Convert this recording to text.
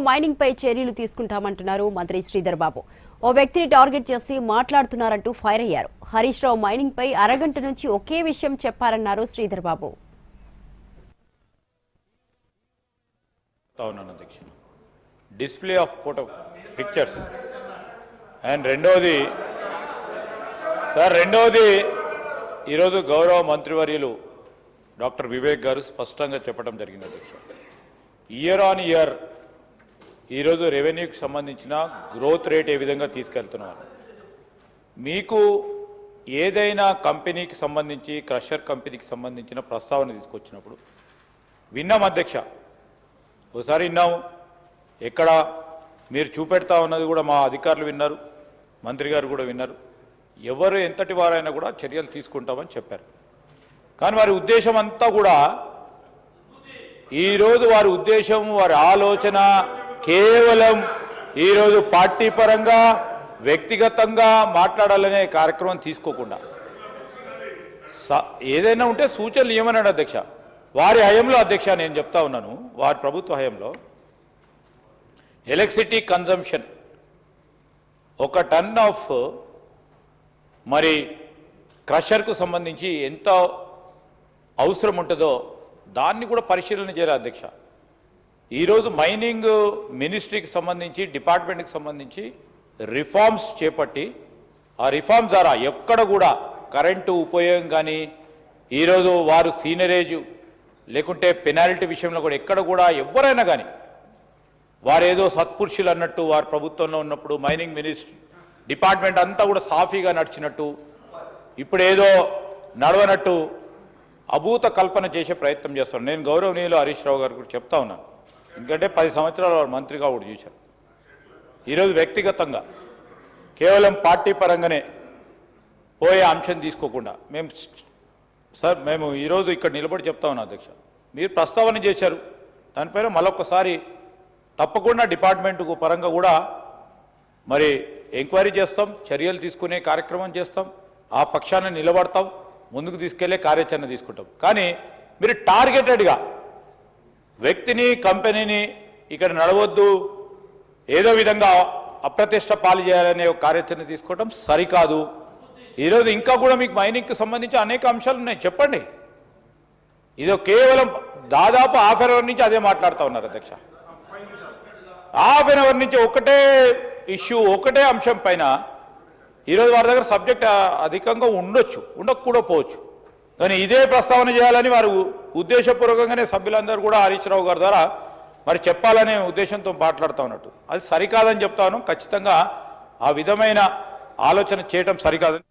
Mining పై చర్యలు తీసుకుంటామంటున్నారు మంత్రి శ్రీధర్ బాబు. ఓ వ్యక్తిని టార్గెట్ చేసి మాట్లాడుతున్నారంటూ ఫైర్ అయ్యారు. హరీష్ రావు మైనింగ్ పై అరగంట నుంచి ఒకే విషయం చెప్పారన్నారు Sridhar Babu. Display of photo pictures and రెండోది ఈరోజు గౌరవ మంత్రివర్యులు డాక్టర్ వివేక్ గారు స్పష్టంగా చెప్పడం జరిగింది అధ్యక్ష. ఇయర్ ఆన్ ఇయర్ ఈరోజు రెవెన్యూకి సంబంధించిన గ్రోత్ రేట్ ఏ విధంగా తీసుకెళ్తున్నారు. మీకు ఏదైనా కంపెనీకి సంబంధించి క్రషర్ కంపెనీకి సంబంధించిన ప్రస్తావన తీసుకొచ్చినప్పుడు విన్నాం అధ్యక్ష, ఒకసారి విన్నాము, ఎక్కడ మీరు చూపెడతా ఉన్నది కూడా మా అధికారులు విన్నారు, మంత్రి గారు కూడా విన్నారు. ఎవరు ఎంతటి వారైనా కూడా చర్యలు తీసుకుంటామని చెప్పారు. కానీ వారి ఉద్దేశం అంతా కూడా ఈరోజు వారి ఉద్దేశం, వారి ఆలోచన కేవలం ఈరోజు పార్టీ పరంగా వ్యక్తిగతంగా మాట్లాడాలనే కార్యక్రమం తీసుకోకుండా ఏదైనా ఉంటే సూచనలు ఏమన్నాడు అధ్యక్ష. వారి హయంలో అధ్యక్ష నేను చెప్తా ఉన్నాను, వారి ప్రభుత్వ హయంలో ఎలక్ట్రిసిటీ కన్జంప్షన్ 1 టన్ ఆఫ్ మరి క్రషర్కు సంబంధించి ఎంత అవసరం ఉంటుందో దాన్ని కూడా పరిశీలన చేయాలి అధ్యక్ష. ఈరోజు మైనింగ్ మినిస్ట్రీకి సంబంధించి డిపార్ట్మెంట్కి సంబంధించి రిఫార్మ్స్ చేపట్టి ఆ రిఫార్మ్ ద్వారా ఎక్కడ కూడా కరెంటు ఉపయోగం కానీ ఈరోజు వారు సీనరేజ్ లేకుంటే పెనాల్టీ విషయంలో కూడా ఎక్కడ కూడా ఎవరైనా కానీ వారేదో సత్పురుషులు అన్నట్టు వారు ప్రభుత్వంలో ఉన్నప్పుడు మైనింగ్ మినిస్ట్రీ డిపార్ట్మెంట్ అంతా కూడా సాఫీగా నడిచినట్టు ఇప్పుడు ఏదో నడవనట్టు అభూత కల్పన చేసే ప్రయత్నం చేస్తాను. నేను గౌరవనీయులు హరీష్ రావు గారు కూడా చెప్తా ఉన్నాను, ఎందుకంటే 10 సంవత్సరాలు వారు మంత్రిగా కూడా చూశారు. ఈరోజు వ్యక్తిగతంగా కేవలం పార్టీ పరంగానే పోయే అంశం తీసుకోకుండా మేము ఈరోజు ఇక్కడ నిలబడి చెప్తా ఉన్నాం అధ్యక్ష, మీరు ప్రస్తావన చేశారు, దానిపైన మరొకసారి తప్పకుండా డిపార్ట్మెంట్ పరంగా కూడా మరి ఎంక్వైరీ చేస్తాం, చర్యలు తీసుకునే కార్యక్రమం చేస్తాం, ఆ పక్షాన్ని నిలబడతాం, ముందుకు తీసుకెళ్లే కార్యాచరణ తీసుకుంటాం. కానీ మీరు టార్గెటెడ్గా వ్యక్తిని కంపెనీని ఇక్కడ నడవద్దు, ఏదో విధంగా అప్రతిష్ట పాలు చేయాలనే ఒక కార్యాచరణ తీసుకోవడం సరికాదు. ఈరోజు ఇంకా కూడా మీకు మైనింగ్కి సంబంధించి అనేక అంశాలు ఉన్నాయి, చెప్పండి. ఇదో కేవలం దాదాపు ½ అవర్ నుంచి అదే మాట్లాడుతూ ఉన్నారు అధ్యక్ష. ½ అవర్ నుంచి ఒకటే ఇష్యూ, ఒకటే అంశం పైన ఈరోజు వారి దగ్గర సబ్జెక్ట్ అధికంగా ఉండొచ్చు, ఉండకూడా పోవచ్చు, కానీ ఇదే ప్రస్తావన చేయాలని వారు ఉద్దేశపూర్వకంగానే సభ్యులందరూ కూడా హరీష్ రావు గారి ద్వారా మరి చెప్పాలనే ఉద్దేశంతో మాట్లాడుతూ ఉన్నట్టు అది సరికాదని చెప్తాను. ఖచ్చితంగా ఆ విధమైన ఆలోచన చేయటం సరికాదని